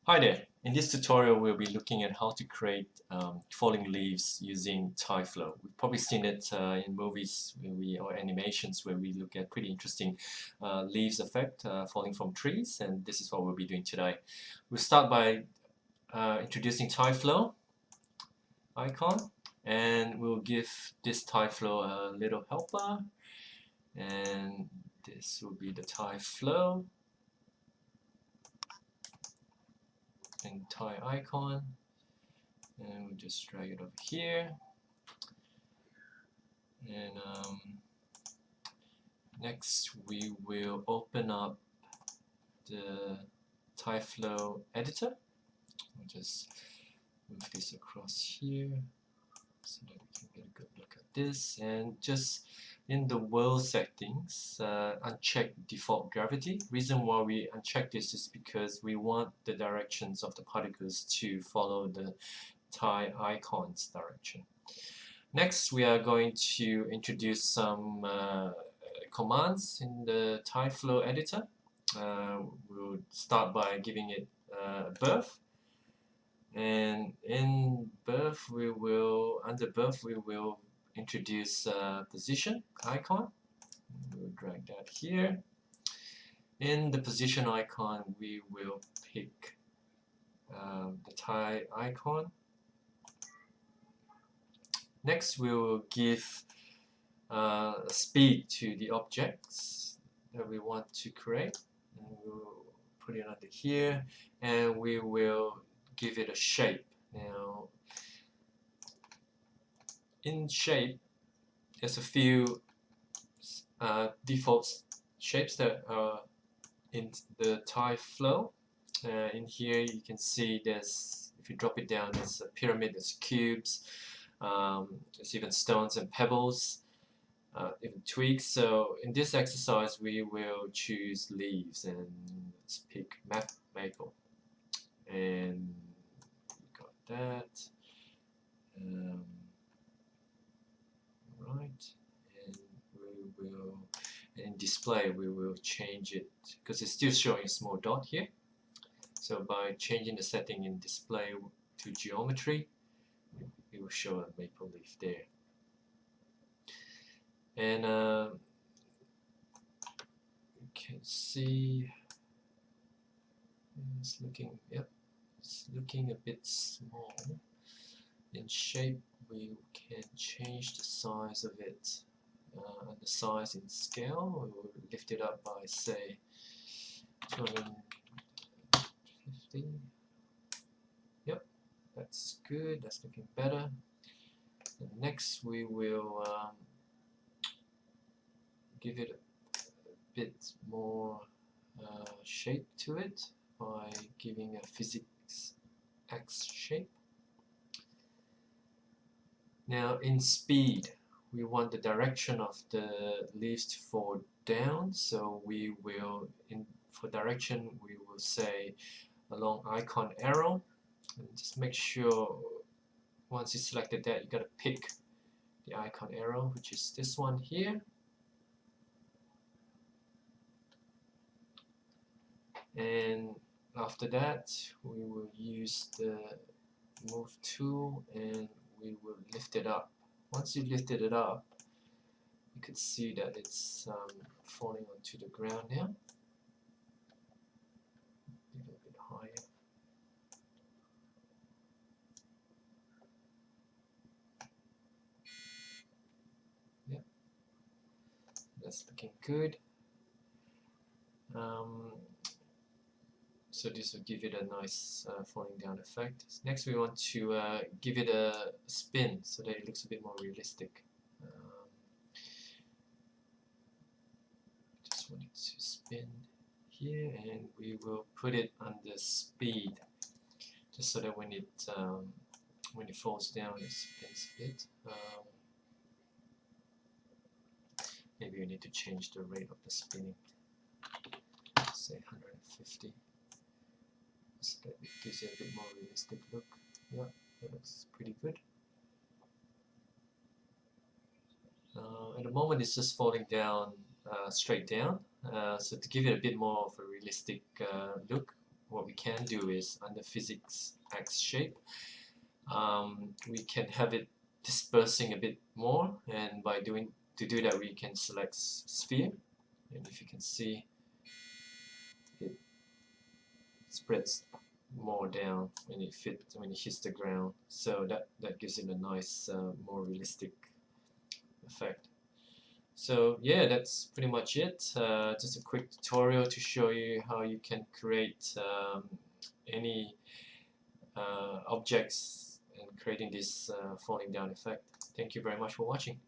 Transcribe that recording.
Hi there! In this tutorial we'll be looking at how to create falling leaves using Tyflow. We've probably seen it in movies or animations where we look at pretty interesting leaves effect falling from trees, and this is what we'll be doing today. We'll start by introducing Tyflow icon, and we'll give this Tyflow a little helper, and this will be the Tyflow and Ty icon. And we'll just drag it over here, and next we will open up the Tyflow editor. We'll just move this across here so that we can get a good look at this, and just in the world settings uncheck default gravity. Reason why we uncheck this is because we want the directions of the particles to follow the Ty icon's direction. Next, we are going to introduce some commands in the Tyflow editor. We'll start by giving it birth, and in birth under birth we will introduce position icon. We'll drag that here. In the position icon we will pick the Ty icon. Next, we will give speed to the objects that we want to create, and we'll put it under here, and we will give it a shape. Now, in shape, there's a few default shapes that are in the Tyflow. In here, you can see there's, if you drop it down, there's a pyramid, there's cubes. There's even stones and pebbles, even twigs. So in this exercise we will choose leaves, and let's pick maple, and we got that. Right, and we will, in display we will change it because it's still showing a small dot here. So by changing the setting in display to geometry, it will show a maple leaf there. And you can see it's looking, it's looking a bit small. In shape, we can change the size of it, and the size in scale. We will lift it up by, say, 250. Yep, that's good. That's looking better. And next, we will give it a bit more shape to it by giving a physics X shape. Now in speed, we want the direction of the leaves to fall down, so we will, for direction, we will say along icon arrow, and just make sure once you selected that, you got to pick the icon arrow, which is this one here. And after that, we will use the move tool and we will lift it up. Once you've lifted it up, you can see that it's falling onto the ground now. A little bit higher. Yeah, that's looking good. So this will give it a nice falling down effect. Next we want to give it a spin so that it looks a bit more realistic. Just want it to spin here, and we will put it under speed, just so that when it falls down it spins a bit. Maybe we need to change the rate of the spinning, say 150. So that it gives you a bit more realistic look. Yeah, that looks pretty good. At the moment it's just falling down straight down. So to give it a bit more of a realistic look, what we can do is under physics X shape, we can have it dispersing a bit more, and to do that we can select sphere, and if you can see, it spreads more down when it hits the ground, so that gives it a nice more realistic effect. So yeah, that's pretty much it. Just a quick tutorial to show you how you can create any objects and creating this falling down effect. Thank you very much for watching.